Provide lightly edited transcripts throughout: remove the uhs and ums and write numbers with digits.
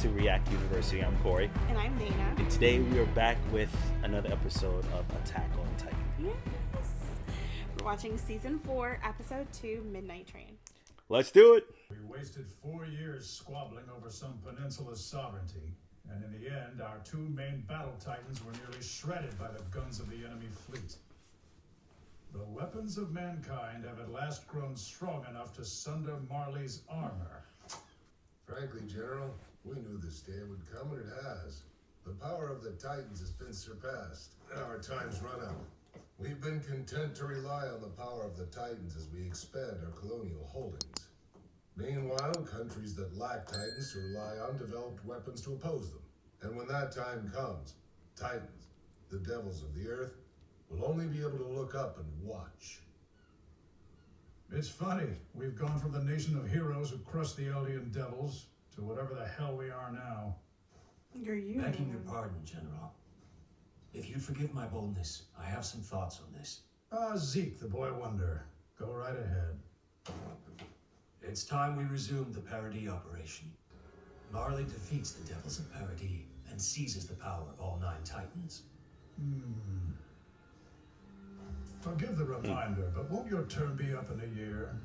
to React University. I'm Corey. And I'm Dana. And today we are back with another episode of Attack on Titan. Yes. We're watching Season 4, Episode 2, Midnight Train. Let's do it! We wasted 4 years squabbling over some peninsula's sovereignty. And in the end, our two main battle titans were nearly shredded by the guns of the enemy fleet. The weapons of mankind have at last grown strong enough to sunder Marley's armor. Frankly, General, we knew this day would come, and it has. The power of the Titans has been surpassed, and our time's run out. We've been content to rely on the power of the Titans as we expand our colonial holdings. Meanwhile, countries that lack Titans rely on developed weapons to oppose them. And when that time comes, Titans, the devils of the earth, will only be able to look up and watch. It's funny, we've gone from the nation of heroes who crushed the Eldian devils to whatever the hell we are now. You're you. Begging your pardon, General. If you'd forgive my boldness, I have some thoughts on this. Zeke, the boy wonder. Go right ahead. It's time we resume the Paradis operation. Marley defeats the Devils of Paradis and seizes the power of all 9 Titans. Forgive the reminder, but won't your term be up in a year?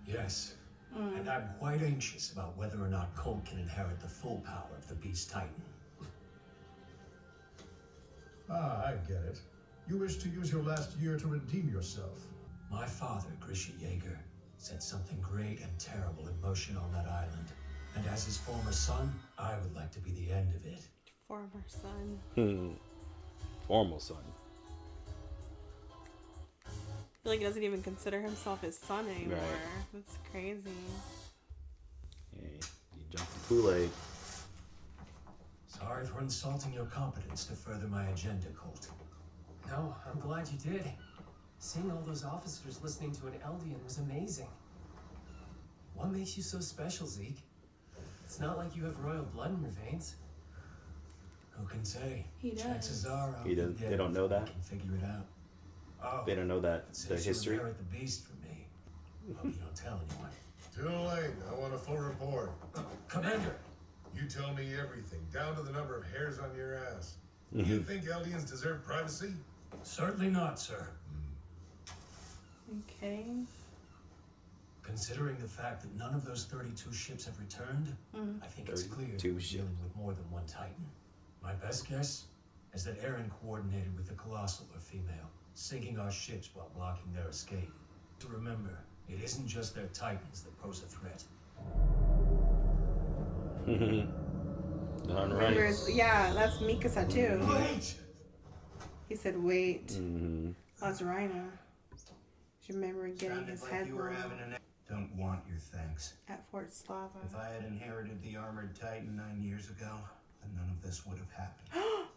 Yes, and I'm quite anxious about whether or not Colt can inherit the full power of the Beast Titan. I get it. You wish to use your last year to redeem yourself. My father, Grisha Yeager, set something great and terrible in motion on that island. And as his former son, I would like to be the end of it. Former son. Formal son. I feel like he doesn't even consider himself his son anymore. Right. That's crazy. Hey, you jumped the Kool-Aid. Sorry for insulting your competence to further my agenda, Colt. No, I'm glad you did. Seeing all those officers listening to an Eldian was amazing. What makes you so special, Zeke? It's not like you have royal blood in your veins. Who can say? He does. Chances are He does- they don't know that? I can figure it out. Oh, They don't know that, the since history. you inherit the beast from me. Hope you don't tell anyone. Too late. I want a full report. Commander! You tell me everything, down to the number of hairs on your ass. You think Eldians deserve privacy? Certainly not, sir. Okay. Considering the fact that none of those 32 ships have returned, I think it's clear that 32 we're dealing with more than one Titan. My best guess is that Eren coordinated with the Colossal or female, sinking our ships while blocking their escape. To remember, it isn't just their Titans that pose a threat. Done right. Yeah, that's Mikasa too. Wait! He said, wait. Mm-hmm. That's Rhina. She remember getting his head blown Don't want your thanks. at Fort Slava. If I had inherited the armored Titan 9 years ago, then none of this would have happened.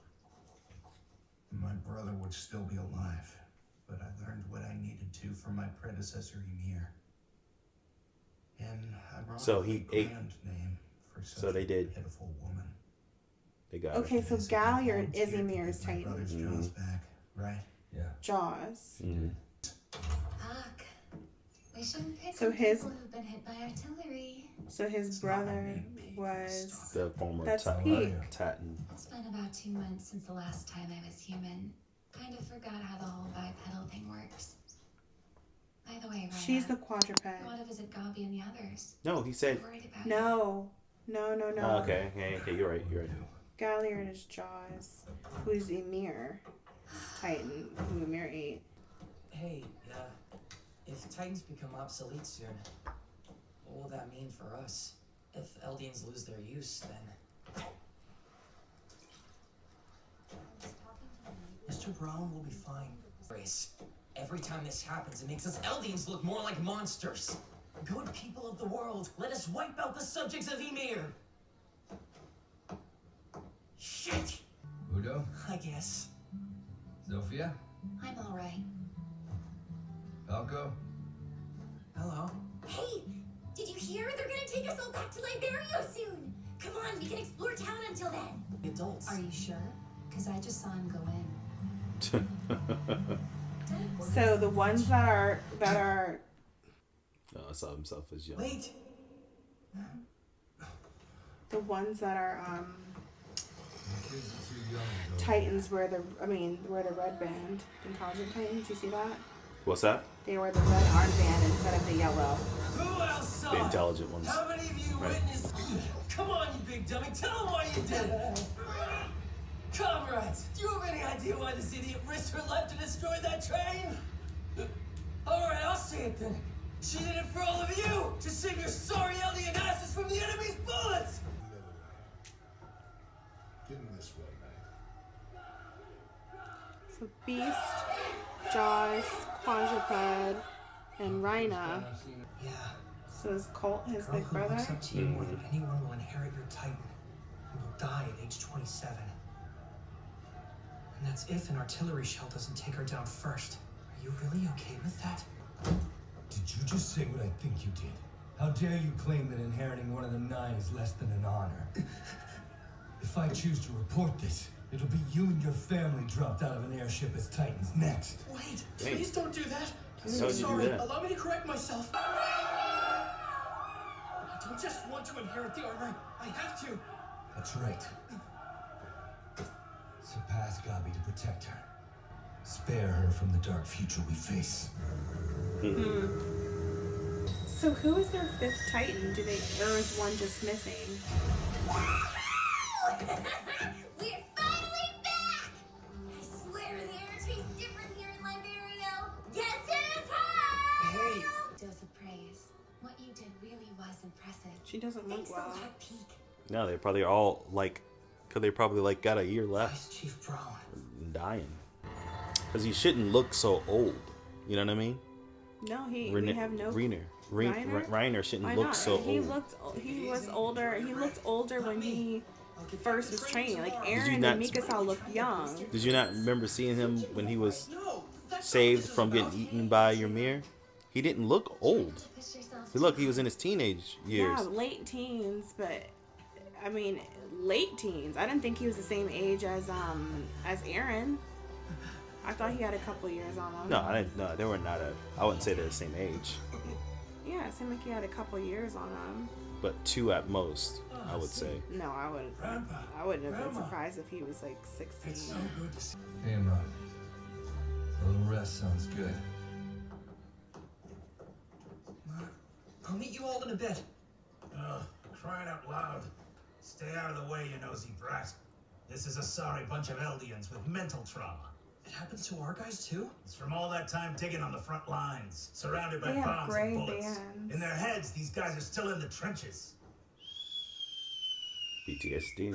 My brother would still be alive, but I learned what I needed to from my predecessor Ymir. And I brought So a he grand name for such So they did. a pitiful woman. They got Okay, so Is it Galliard is volunteered to Ymir's get my Titan. brother's Jaws back, right? Yeah. Jaws. it. Fuck. We shouldn't pick So on his- people whove been hit by artillery. So his It's not my brother name, Pete. was... The former That's Titan. Pete. Titan. It's been about 2 months since the last time I was human. Kind of forgot how the whole bipedal thing works. By the way, Rhina, She's the I quadruped. want to visit Gabi and the others. No, he said. I'm worried about you. No. Oh, okay, you're right. Galliard is Jaws, who's Ymir. Titan, who Ymir ate. Hey, if Titans become obsolete soon, what will that mean for us? If Eldians lose their use, then... Mr. Brown will be fine. Grace, every time this happens, it makes us Eldians look more like monsters. Good people of the world, let us wipe out the subjects of Ymir! Shit! Udo? I guess. Zofia? I'm alright. Falco? Hello? Hey! Did you hear? They're gonna take us all back to Liberio soon! Come on, we can explore town until then! The adults. Are you sure? Because I just saw him go in. So the ones that are Oh, I saw himself as young. Wait! The ones that are The kids are too young to go. Titans wear the red band. Intelligent Titans, you see that? What's that? They wear the red armband instead of the yellow. Who else saw The it? intelligent ones. How many of you Right. witnessed? Come on, you big dummy. Tell them why you did it. Comrades, do you have any idea why this idiot risked her life to destroy that train? All right, I'll say it then. She did it for all of you, to save your sorry alien asses from the enemy's bullets. Get in this way, man. So Beast, Jaws, Quadruped, and Rhina. Yeah. So is Colt his Girl big who brother? looks up to you more than anyone will inherit your Titan. And will die at age 27. And that's if an artillery shell doesn't take her down first. Are you really okay with that? Did you just say what I think you did? How dare you claim that inheriting one of the 9 is less than an honor? If I choose to report this, it'll be you and your family dropped out of an airship as Titans next. Wait, Hey. please don't do that. I'm How so would you do sorry. that? Allow me to correct myself. I don't just want to inherit the armor. I have to. That's right. Surpass Gabi to protect her. Spare her from the dark future we face. So who is their 5th Titan? Or is one just missing? We're finally back! I swear the air tastes different here in Liberia. Guess who's home? Hey. Dose of praise. What you did really was impressive. She doesn't look Thanks a well. lot, Peak. No, they probably all like, cause they probably like got a year left Nice, Chief Brown. and dying. Cause he shouldn't look so old. You know what I mean? No, we Reiner, have no. Reiner, Reiner? Reiner shouldn't Why look not? so He old. he was older. He looked older when he first was training. Like Aaron not- and Mikasa looked young. Did you not remember seeing him when he was No, that's saved from getting eaten by Ymir? He didn't look old. Push yourself. Look, he was in his teenage years. Yeah, late teens, but I mean late teens. I didn't think he was the same age as Aaron. I thought he had a couple years on him. No, I didn't. No, they were not I wouldn't say they're the same age, Yeah, it seemed like he had a couple years on him. but 2 at most, I would say. No, I wouldn't have been surprised if he was like 16. It's so good to see. Hey, Mom. A little rest sounds good. I'll meet you all in a bit. Crying out loud. Stay out of the way, you nosy brat. This is a sorry bunch of Eldians with mental trauma. It happens to our guys too? It's from all that time digging on the front lines, surrounded by They have bombs gray and bullets. bands. In their heads, these guys are still in the trenches. PTSD.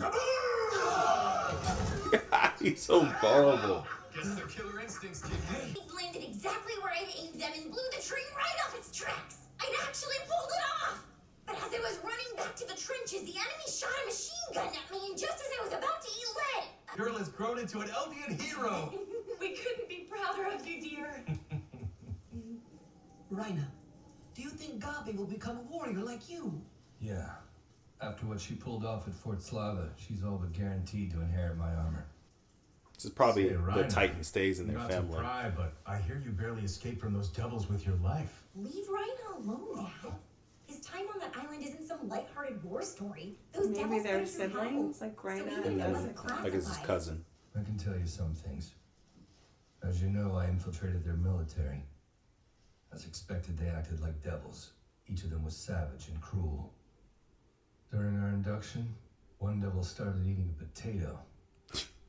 He's so vulnerable. Guess their killer instincts kicked in. It landed exactly where I'd aimed them and blew the train right off its tracks. I'd actually pulled it off. But as I was running back to the trenches, the enemy shot a machine gun at me, and just as I was about to eat lead. Girl has grown into an Eldian hero. We couldn't be prouder of you, dear. Rhina, do you think Gabi will become a warrior like you? Yeah. After what she pulled off at Fort Slava, she's all but guaranteed to inherit my armor. This is probably Say, the Ryan, Titan stays in their Not family. to pry, but I hear you barely escaped from those devils with your life. Leave Rhina alone now. His time on that island isn't some lighthearted war story. Those Maybe devils they're went through hell. siblings, like So Rhina even and if it then, wasn't like it's his classified, cousin. I can tell you some things. As you know, I infiltrated their military. As expected, they acted like devils. Each of them was savage and cruel. During our induction, one devil started eating a potato.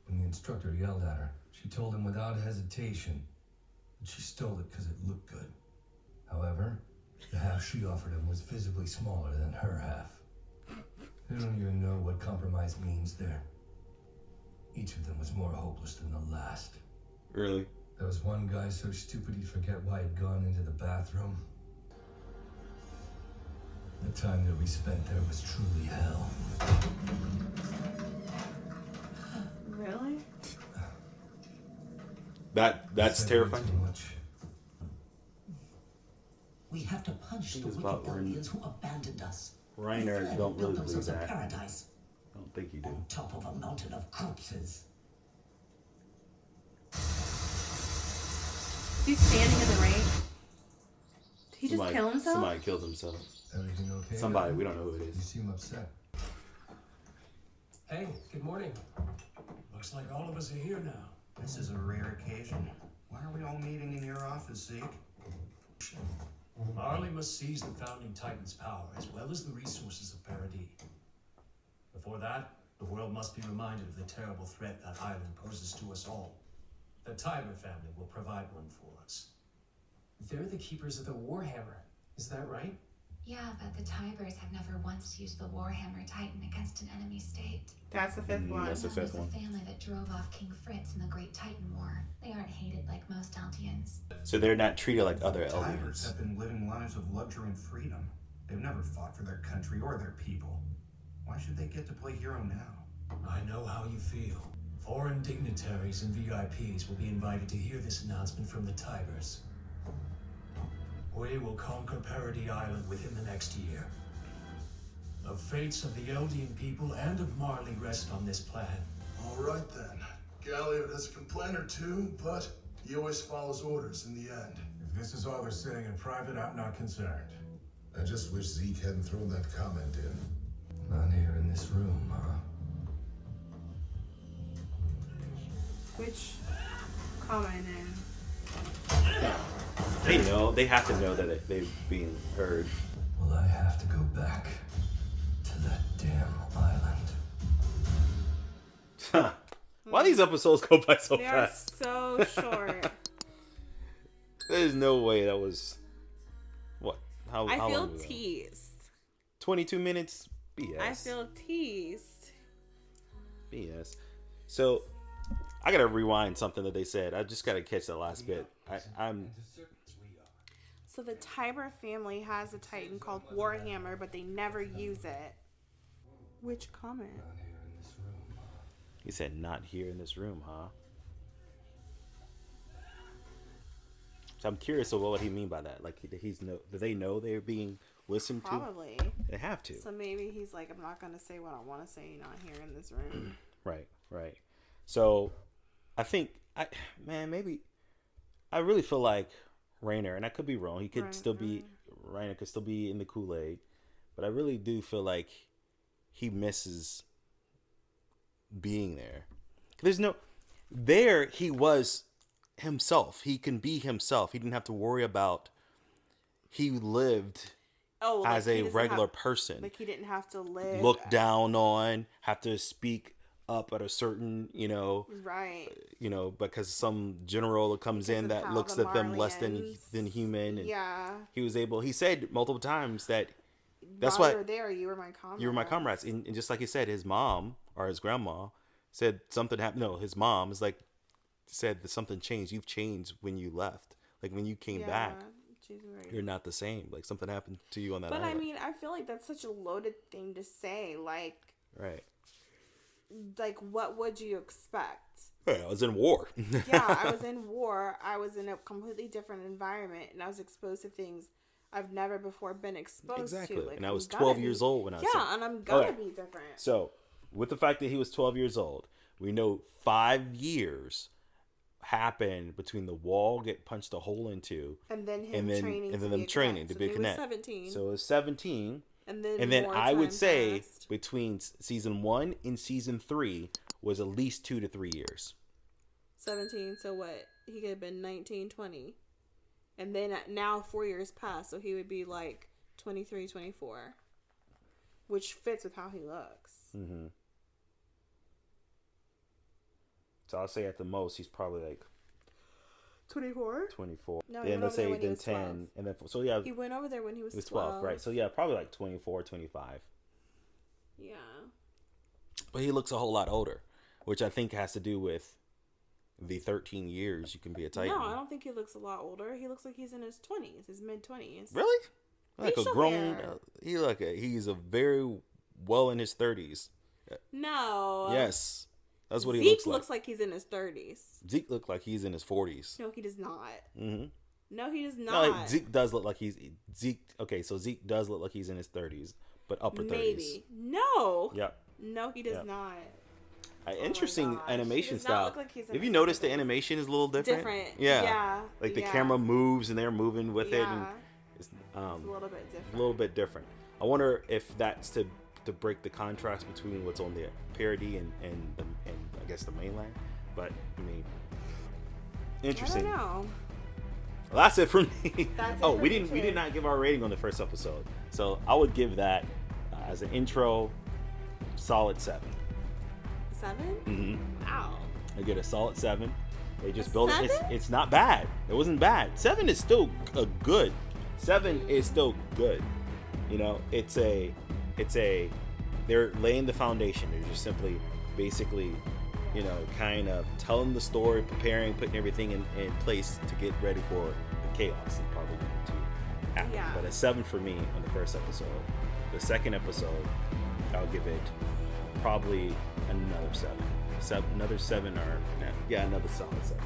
When the instructor yelled at her, she told him without hesitation that she stole it because it looked good. However, the half she offered him was visibly smaller than her half. They don't even know what compromise means there. Each of them was more hopeless than the last. Really? There was one guy so stupid he'd forget why he'd gone into the bathroom. The time that we spent there was truly hell. Really? That's Said way terrifying. Too much. We have to punish think the it's wicked about Eldians who abandoned us. Reiner They fled don't and built really believe themselves a that. paradise I don't think you do. on top of a mountain of corpses. He's standing in the rain. Did he just kill himself? Somebody killed himself. Everything okay? Somebody, we don't know who it You is. seem upset. Hey, good morning. Looks like all of us are here now. This is a rare occasion. Why are we all meeting in your office, Zeke? Marley must seize the founding Titan's power, as well as the resources of Paradis. Before that, the world must be reminded of the terrible threat that island poses to us all. The Tiber family will provide one for us. They're the keepers of the Warhammer. Is that right? Yeah, but the Tibers have never once used the Warhammer Titan against an enemy state. That's the fifth one. That's the fifth one. The family that drove off King Fritz in the Great Titan War. They aren't hated like most Eldians. So they're not treated like other Tigers Eldians. have been living lives of luxury and freedom. They've never fought for their country or their people. Why should they get to play hero now? I know how you feel. Foreign dignitaries and VIPs will be invited to hear this announcement from the Tibers. We will conquer Paradis Island within the next year. The fates of the Eldian people and of Marley rest on this plan. All right then. Galliard has a complaint or two, but he always follows orders in the end. If this is all they're saying in private, I'm not concerned. I just wish Zeke hadn't thrown that comment in. Not here in this room, huh? Which comment in? They know. They have to know that they're being heard. Well, I have to go back to that damn island. Why these episodes go by so They are fast? so short. There's no way that was what? How I feel long was that? teased. 22 minutes. BS. I feel teased. BS. So I gotta rewind something that they said. I just gotta catch that last bit. I'm So the Tiber family has a Titan called Warhammer, but they never use it. Which comment? He said, "Not here in this room, huh?" So I'm curious of what he mean by that. Like, do they know they're being listened to? Probably. They have to. So maybe he's like, I'm not gonna say what I want to say. Not here in this room. Right. So I think maybe I really feel like Rainer, and I could be wrong. He could still be Rainer could still be in the Kool-Aid, but I really do feel like he misses being there. He was himself. He can be himself. He didn't have to worry about. He lived as a regular person. Like he didn't have to live. Looked down on, have to speak up at a certain, right. Because some general comes in that looks at them less than human. And he was able. He said multiple times that that's why you were there. You were my comrades. You were my comrades, and just like he said, his mom or his grandma said something happened. No, his mom is like said that something changed. You've changed when you left. Like when you came back, right. You're not the same. Like something happened to you on that. But island. I mean, I feel like that's such a loaded thing to say. Like, right. Like, what would you expect? Yeah, I was in war. Yeah, I was in war. I was in a completely different environment, and I was exposed to things I've never before been exposed to. Like, and I was 12 years old when I was and I'm gonna be different. So, with the fact that he was 12 years old, we know 5 years happened between the wall get punched a hole into, and then training to be a Connect. 17. So it was 17. And then I would say between season 1 and season 3 was at least 2 to 3 years. 17. So what? He could have been 19, 20. And then now 4 years passed. So he would be like 23, 24. Which fits with how he looks. Mm-hmm. So I'll say at the most, he's probably like 24? 24. No, then let's say then 10. 12. And then, so yeah. He went over there when he was 12. Right. So yeah, probably like 24, 25. Yeah. But he looks a whole lot older, which I think has to do with the 13 years you can be a Titan. No, I don't think he looks a lot older. He looks like he's in his 20s, his mid-20s. Really? Like facial a grown. hair. He's a very well in his 30s. No. Yes. That's what he Zeke looks like. looks like he's in his 30s. Zeke looks like he's in his 40s. No, he does not. Mm-hmm. No, he does not. No, like, Zeke does look like he's Zeke. Okay, so Zeke does look like he's in his 30s, but upper 30s. Maybe. No. Yep. No, he does not. Interesting animation style. Like if you notice, the animation is a little different. Yeah. Like the camera moves and they're moving with it, and it's a little bit different. A little bit different. I wonder if that's to to break the contrast between what's on the parody and I guess the mainland. But I mean, interesting. I don't know. Well, that's it for me. That's oh, it for we me didn't. We too. did not give our rating on the first episode, so I would give that as an intro, solid 7. 7? Mm-hmm. Wow. I get a solid 7. They just A built it. 7? It's not bad. It wasn't bad. 7 is still a good. 7 is still good. You know, it's a. They're laying the foundation. They're just simply, basically, you know, kind of telling the story, preparing, putting everything in place to get ready for the chaos that's probably going to happen. Yeah. But a 7 for me on the first episode. The second episode, I'll give it probably another 7. Another 7 or yeah, another solid 7.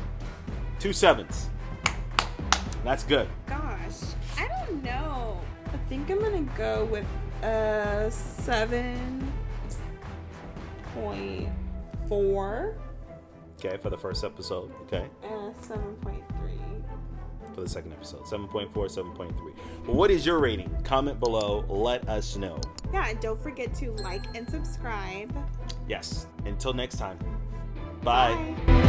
2 7s. That's good. Gosh, I don't know. I think I'm gonna go with a 7.4 Okay, for the first episode. Okay. and a 7.3. For the second episode. 7.4, 7.3. Well, what is your rating? Comment below. Let us know. Yeah, and don't forget to like and subscribe. Yes. Until next time. Bye. Bye.